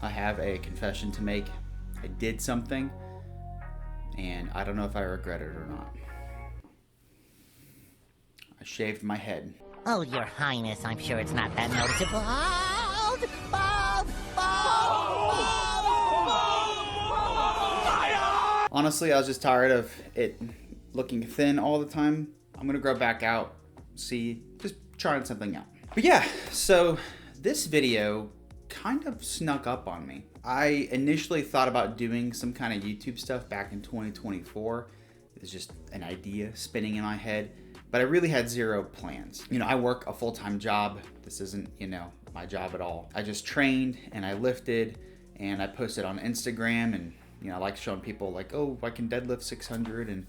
I have a confession to make. I did something, and I don't know if I regret it or not. I shaved my head. Oh, Your Highness, I'm sure it's not that noticeable. Honestly, I was just tired of it looking thin all the time. I'm gonna grow back out, just trying something out. But yeah, so this video kind of snuck up on me. I initially thought about doing some kind of YouTube stuff back in 2024. It was just an idea spinning in my head, but I really had zero plans. I work a full-time job. This isn't, my job at all. I just trained and I lifted and I posted on Instagram, and I like showing people like, oh, I can deadlift 600 and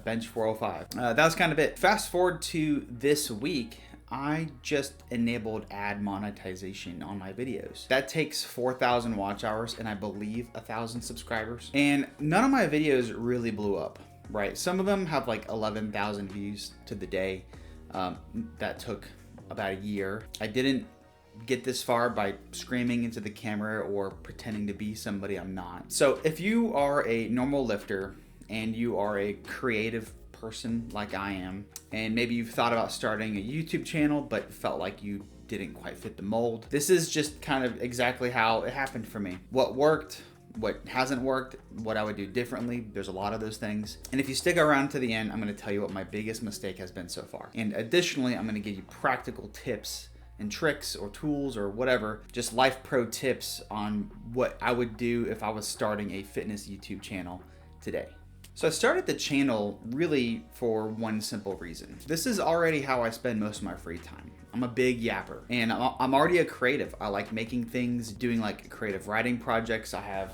bench 405. That was kind of it. Fast forward to this week, I just enabled ad monetization on my videos. That takes 4,000 watch hours and I believe 1,000 subscribers. And none of my videos really blew up, right? Some of them have like 11,000 views to the day. That took about a year. I didn't get this far by screaming into the camera or pretending to be somebody I'm not. So if you are a normal lifter and you are a creative person like I am, and maybe you've thought about starting a YouTube channel but felt like you didn't quite fit the mold, this is just kind of exactly how it happened for me. What worked, what hasn't worked, what I would do differently. There's a lot of those things. And if you stick around to the end, I'm going to tell you what my biggest mistake has been so far. And additionally, I'm going to give you practical tips and tricks or tools or whatever, just life pro tips on what I would do if I was starting a fitness YouTube channel today. So I started the channel really for one simple reason. This is already how I spend most of my free time. I'm a big yapper and I'm already a creative. I like making things, doing like creative writing projects. I have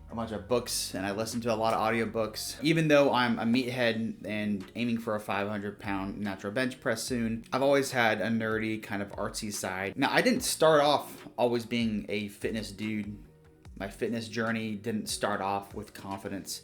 a bunch of books and I listen to a lot of audiobooks. Even though I'm a meathead and aiming for a 500-pound natural bench press soon, I've always had a nerdy kind of artsy side. Now, I didn't start off always being a fitness dude. My fitness journey didn't start off with confidence.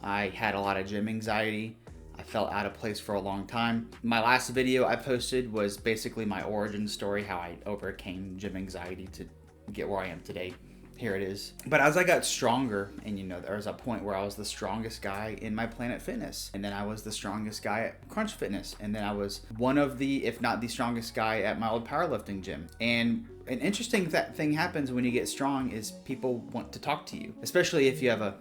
I had a lot of gym anxiety. I felt out of place for a long time. My last video I posted was basically my origin story, how I overcame gym anxiety to get where I am today. Here it is. But as I got stronger, and there was a point where I was the strongest guy in my Planet Fitness, and then I was the strongest guy at Crunch Fitness, and then I was one of the, if not the strongest guy at my old powerlifting gym. And an interesting thing happens when you get strong is people want to talk to you, especially if you have a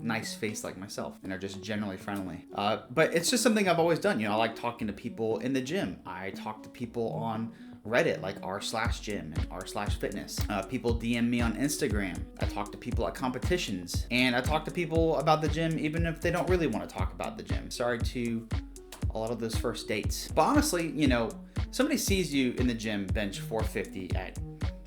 nice face like myself and are just generally friendly. But it's just something I've always done. I like talking to people in the gym. I talk to people on Reddit, like r/gym and r/fitness. People DM me on Instagram. I talk to people at competitions, and I talk to people about the gym even if they don't really want to talk about the gym. Sorry to a lot of those first dates. But honestly, somebody sees you in the gym bench 450 at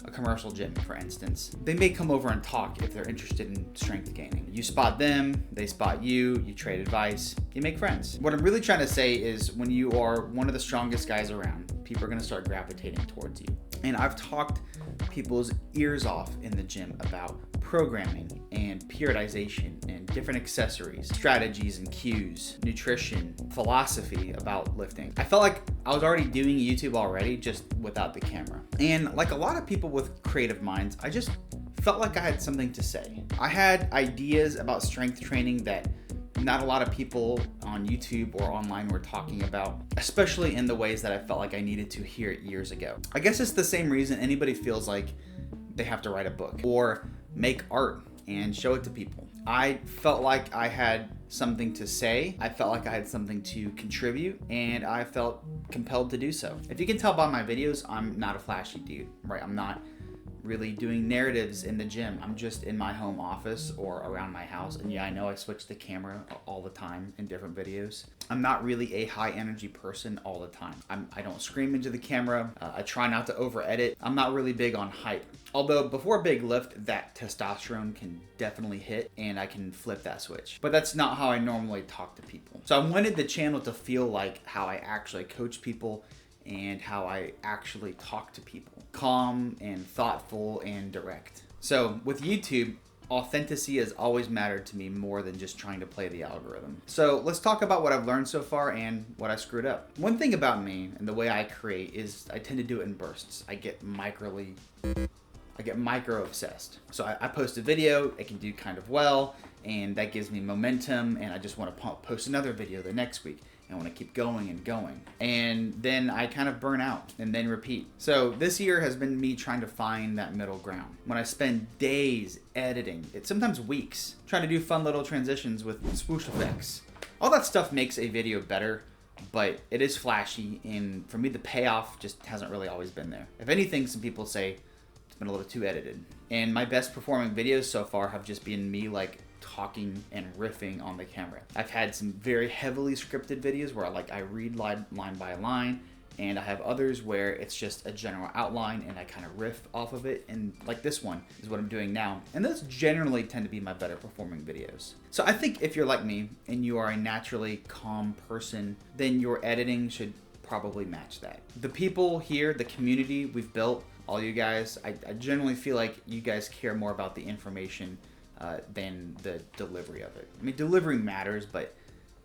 a commercial gym, for instance. They may come over and talk if they're interested in strength gaining. You spot them, they spot you, you trade advice, you make friends. What I'm really trying to say is when you are one of the strongest guys around, people are gonna start gravitating towards you. And I've talked people's ears off in the gym about programming and periodization and different accessories, strategies and cues, nutrition, philosophy about lifting. I felt like I was already doing YouTube already, just without the camera. And like a lot of people with creative minds, I just felt like I had something to say. I had ideas about strength training that not a lot of people on YouTube or online were talking about, especially in the ways that I felt like I needed to hear it years ago. I guess it's the same reason anybody feels like they have to write a book or make art and show it to people. I felt like I had something to say. I felt like I had something to contribute, and I felt compelled to do so. If you can tell by my videos, I'm not a flashy dude, right? I'm not really doing narratives in the gym. I'm just in my home office or around my house. And yeah, I know I switch the camera all the time in different videos. I'm not really a high energy person all the time. I don't scream into the camera. I try not to over edit. I'm not really big on hype. Although before a big lift, that testosterone can definitely hit and I can flip that switch. But that's not how I normally talk to people. So I wanted the channel to feel like how I actually coach people and how I actually talk to people. Calm and thoughtful and direct. So with YouTube, authenticity has always mattered to me more than just trying to play the algorithm. So let's talk about what I've learned so far and what I screwed up. One thing about me and the way I create is I tend to do it in bursts. I get get micro obsessed. So I post a video, it can do kind of well, and that gives me momentum, and I just want to post another video the next week. I want to keep going and going. And then I kind of burn out and then repeat. So this year has been me trying to find that middle ground. When I spend days editing, it's sometimes weeks, trying to do fun little transitions with swoosh effects. All that stuff makes a video better, but it is flashy, and for me the payoff just hasn't really always been there. If anything, some people say it's been a little too edited. And my best performing videos so far have just been me like talking and riffing on the camera. I've had some very heavily scripted videos where I read line by line, and I have others where it's just a general outline and I kind of riff off of it, and like this one is what I'm doing now. And those generally tend to be my better performing videos. So I think if you're like me and you are a naturally calm person, then your editing should probably match that. The people here, the community we've built, all you guys, I generally feel like you guys care more about the information than the delivery of it. I mean, delivery matters, but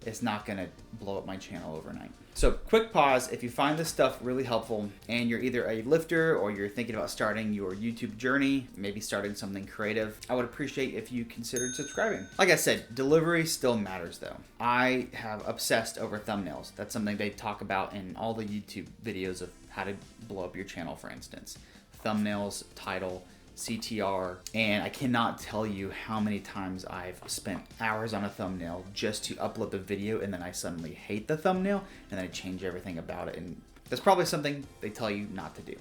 it's not gonna blow up my channel overnight. So quick pause, if you find this stuff really helpful and you're either a lifter or you're thinking about starting your YouTube journey, maybe starting something creative, I would appreciate if you considered subscribing. Like I said, delivery still matters though. I have obsessed over thumbnails. That's something they talk about in all the YouTube videos of how to blow up your channel, for instance. Thumbnails, title, CTR, and I cannot tell you how many times I've spent hours on a thumbnail just to upload the video, and then I suddenly hate the thumbnail and then I change everything about it, and that's probably something they tell you not to do.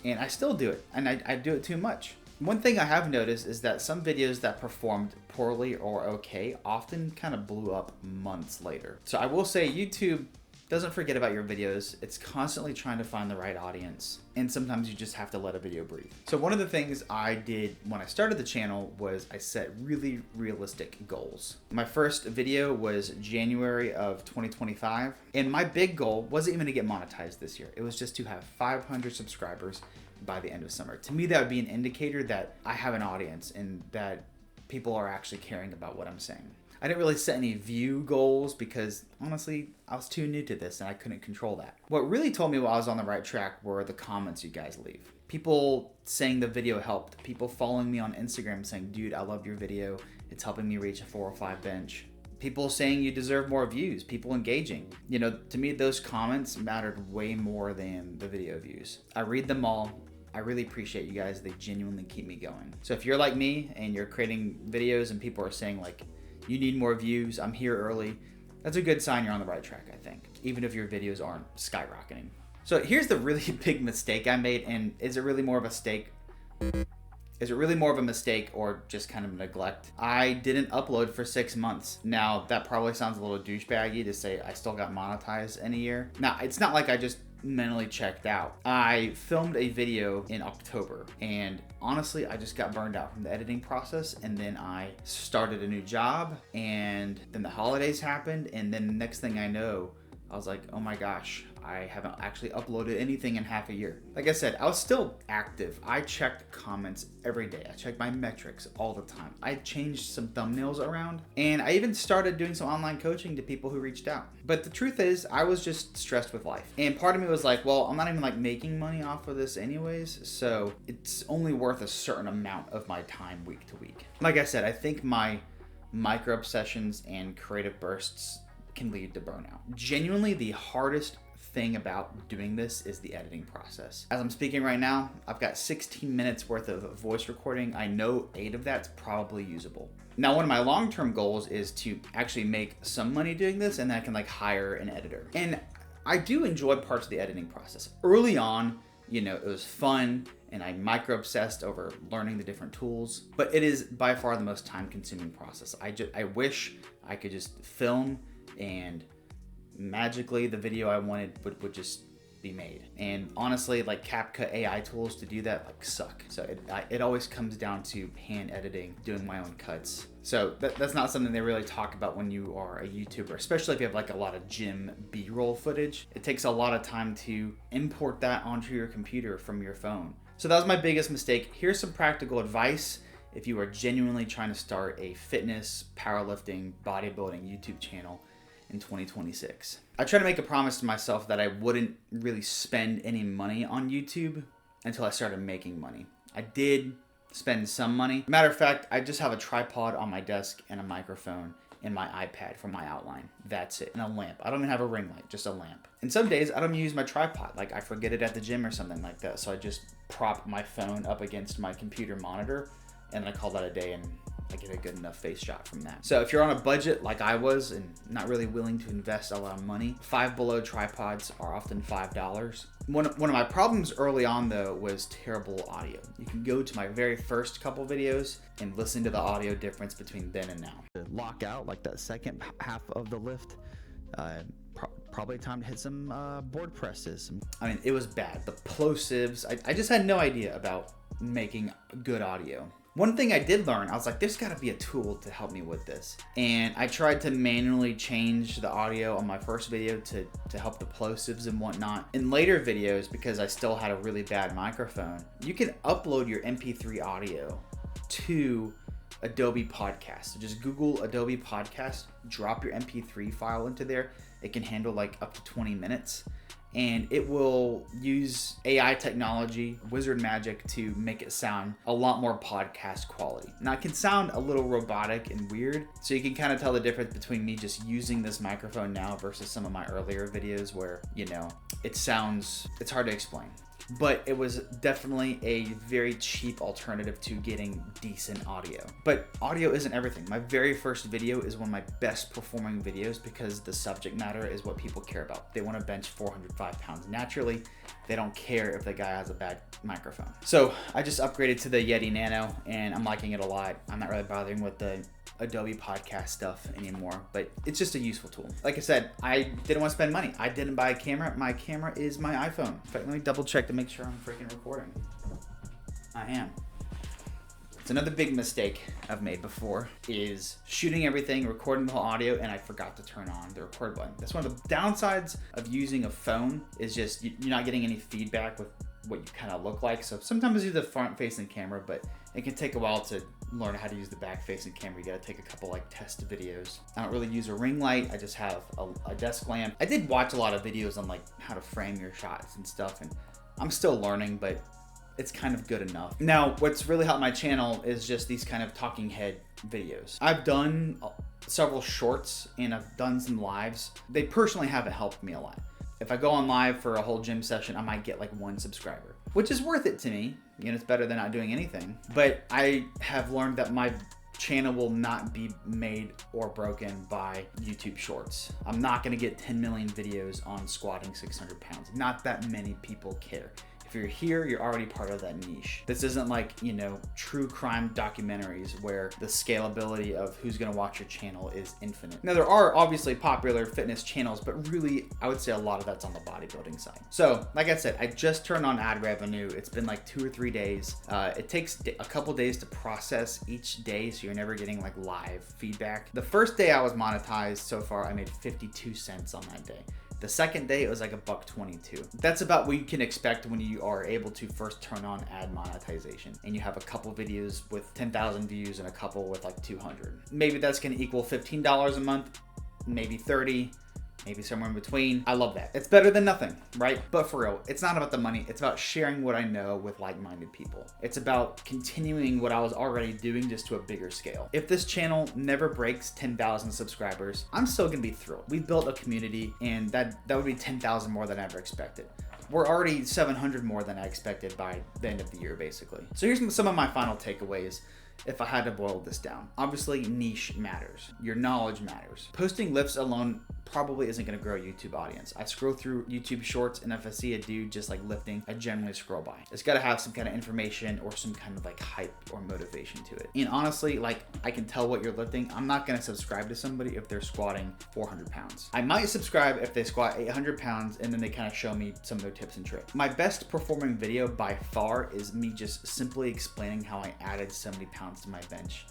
And I still do it, and I do it too much. One thing I have noticed is that some videos that performed poorly or okay often kind of blew up months later. So I will say YouTube doesn't forget about your videos. It's constantly trying to find the right audience, and sometimes you just have to let a video breathe. So one of the things I did when I started the channel was I set really realistic goals. My first video was January of 2025, and my big goal wasn't even to get monetized this year. It was just to have 500 subscribers by the end of summer. To me, that would be an indicator that I have an audience and that people are actually caring about what I'm saying. I didn't really set any view goals because honestly, I was too new to this and I couldn't control that. What really told me I was on the right track were the comments you guys leave. People saying the video helped. People following me on Instagram saying, dude, I love your video. It's helping me reach a 405 bench. People saying you deserve more views. People engaging. You know, to me, those comments mattered way more than the video views. I read them all. I really appreciate you guys. They genuinely keep me going. So if you're like me and you're creating videos and people are saying like, you need more views, I'm here early, that's a good sign you're on the right track, I think, even if your videos aren't skyrocketing. So here's the really big mistake I made, and is it really more of a mistake? Is it really more of a mistake or just kind of neglect? I didn't upload for 6 months. Now, that probably sounds a little douchebaggy to say I still got monetized in a year. Now, it's not like I just mentally checked out. I filmed a video in October, and honestly, I just got burned out from the editing process, and then I started a new job, and then the holidays happened, and then the next thing I know, I was like, oh my gosh, I haven't actually uploaded anything in half a year. Like I said, I was still active. I checked comments every day. I checked my metrics all the time. I changed some thumbnails around, and I even started doing some online coaching to people who reached out. But the truth is, I was just stressed with life. And part of me was like, well, I'm not even like making money off of this anyways, so it's only worth a certain amount of my time week to week. Like I said, I think my micro obsessions and creative bursts can lead to burnout. Genuinely, the hardest thing about doing this is the editing process. As I'm speaking right now, I've got 16 minutes worth of voice recording. I know 8 of that's probably usable. Now, one of my long-term goals is to actually make some money doing this, and then I can like hire an editor. And I do enjoy parts of the editing process. Early on, you know, it was fun, and I micro obsessed over learning the different tools, but it is by far the most time-consuming process. I wish I could just film and magically the video I wanted would just be made. And honestly, like CapCut AI tools to do that like suck. So it always comes down to hand editing, doing my own cuts. So that's not something they really talk about when you are a YouTuber, especially if you have like a lot of gym B-roll footage. It takes a lot of time to import that onto your computer from your phone. So that was my biggest mistake. Here's some practical advice if you are genuinely trying to start a fitness, powerlifting, bodybuilding YouTube channel in 2026. I try to make a promise to myself that I wouldn't really spend any money on YouTube until I started making money. I did spend some money. Matter of fact, I just have a tripod on my desk and a microphone and my iPad for my outline. That's it. And a lamp. I don't even have a ring light, just a lamp. And some days I don't use my tripod. Like I forget it at the gym or something like that. So I just prop my phone up against my computer monitor and I call that a day, and I get a good enough face shot from that. So if you're on a budget like I was and not really willing to invest a lot of money, Five Below tripods are often $5. One of my problems early on though was terrible audio. You can go to my very first couple videos and listen to the audio difference between then and now. Lock out like that second half of the lift. Probably time to hit some board presses. I mean, it was bad. The plosives, I just had no idea about making good audio. One thing I did learn, I was like, there's got to be a tool to help me with this. And I tried to manually change the audio on my first video to help the plosives and whatnot. In later videos, because I still had a really bad microphone, you can upload your MP3 audio to Adobe Podcast. So just Google Adobe Podcast, drop your MP3 file into there. It can handle like up to 20 minutes. And it will use AI technology, wizard magic, to make it sound a lot more podcast quality. Now it can sound a little robotic and weird, so you can kind of tell the difference between me just using this microphone now versus some of my earlier videos where, you know, it's hard to explain. But it was definitely a very cheap alternative to getting decent audio. But audio isn't everything. My very first video is one of my best performing videos because the subject matter is what people care about. They want to bench 405 pounds naturally. They don't care if the guy has a bad microphone. So I just upgraded to the Yeti Nano and I'm liking it a lot. I'm not really bothering with the Adobe Podcast stuff anymore, but it's just a useful tool. Like I said, I didn't want to spend money. I didn't buy a camera. My camera is my iPhone. In fact, let me double check to make sure I'm freaking recording. I am. It's another big mistake I've made before is shooting everything, recording the whole audio, and I forgot to turn on the record button. That's one of the downsides of using a phone is just you're not getting any feedback with what you kind of look like. So sometimes I use the front facing camera, but it can take a while to learn how to use the back facing camera. You gotta take a couple like test videos. I don't really use a ring light. I just have a desk lamp. I did watch a lot of videos on like how to frame your shots and stuff, and I'm still learning, but it's kind of good enough. Now, what's really helped my channel is just these kind of talking head videos. I've done several shorts and I've done some lives. They personally haven't helped me a lot. If I go on live for a whole gym session, I might get like 1 subscriber, which is worth it to me. You know, it's better than not doing anything. But I have learned that my channel will not be made or broken by YouTube shorts. I'm not gonna get 10 million videos on squatting 600 pounds. Not that many people care. If you're here, you're already part of that niche. This isn't like, you know, true crime documentaries where the scalability of who's gonna watch your channel is infinite. Now there are obviously popular fitness channels, but really I would say a lot of that's on the bodybuilding side. So like I said, I just turned on ad revenue. It's been like 2 or 3 days. It takes a couple days to process each day, so you're never getting like live feedback. The first day I was monetized so far, I made 52 cents on that day. The second day, it was like $1.22. That's about what you can expect when you are able to first turn on ad monetization and you have a couple videos with 10,000 views and a couple with like 200. Maybe that's gonna equal $15 a month, maybe 30, maybe somewhere in between. I love that. It's better than nothing, right? But for real, it's not about the money. It's about sharing what I know with like-minded people. It's about continuing what I was already doing just to a bigger scale. If this channel never breaks 10,000 subscribers, I'm still gonna be thrilled. We built a community and that would be 10,000 more than I ever expected. We're already 700 more than I expected by the end of the year, basically. So here's some of my final takeaways. If I had to boil this down, obviously niche matters. Your knowledge matters. Posting lifts alone probably isn't gonna grow a YouTube audience. I scroll through YouTube shorts and if I see a dude just like lifting, I generally scroll by. It's gotta have some kind of information or some kind of like hype or motivation to it. And honestly, like I can tell what you're lifting. I'm not gonna subscribe to somebody if they're squatting 400 pounds. I might subscribe if they squat 800 pounds and then they kind of show me some of their tips and tricks. My best performing video by far is me just simply explaining how I added 70 pounds to my bench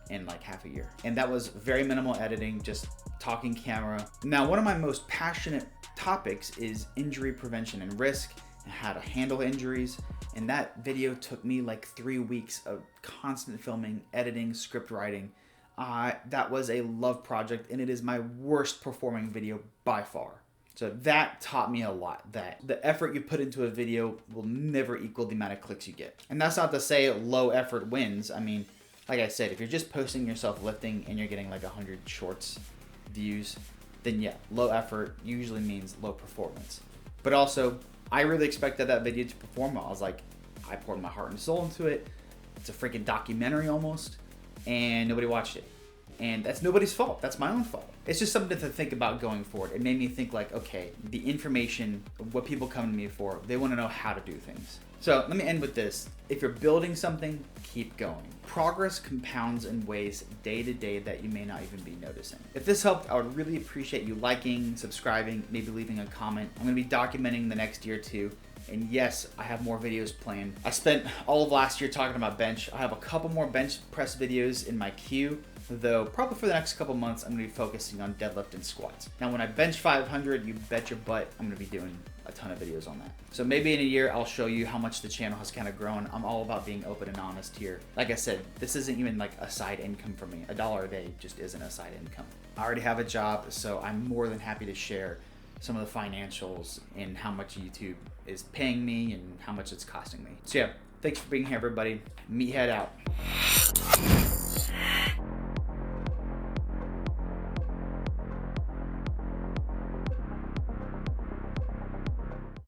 in like half a year. And that was very minimal editing, just talking camera. Now, one of my most passionate topics is injury prevention and risk and how to handle injuries. And that video took me like 3 weeks of constant filming, editing, script writing. That was a love project and it is my worst performing video by far. So that taught me a lot, that the effort you put into a video will never equal the amount of clicks you get. And that's not to say low effort wins. I mean, like I said, if you're just posting yourself lifting and you're getting like 100 shorts views, then yeah, low effort usually means low performance. But also, I really expected that video to perform well. I was like, I poured my heart and soul into it. It's a freaking documentary almost, and nobody watched it. And that's nobody's fault. That's my own fault. It's just something to think about going forward. It made me think like, okay, the information, what people come to me for, they want to know how to do things. So let me end with this. If you're building something, keep going. Progress compounds in ways day to day that you may not even be noticing. If this helped, I would really appreciate you liking, subscribing, maybe leaving a comment. I'm going to be documenting the next year or two. And yes, I have more videos planned. I spent all of last year talking about bench. I have a couple more bench press videos in my queue, though probably for the next couple months, I'm gonna be focusing on deadlift and squats. Now, when I bench 500, you bet your butt I'm gonna be doing a ton of videos on that. So maybe in a year, I'll show you how much the channel has kind of grown. I'm all about being open and honest here. Like I said, this isn't even like a side income for me. $1 a day just isn't a side income. I already have a job, so I'm more than happy to share some of the financials and how much YouTube is paying me and how much it's costing me. So yeah, thanks for being here, everybody. Meathead out.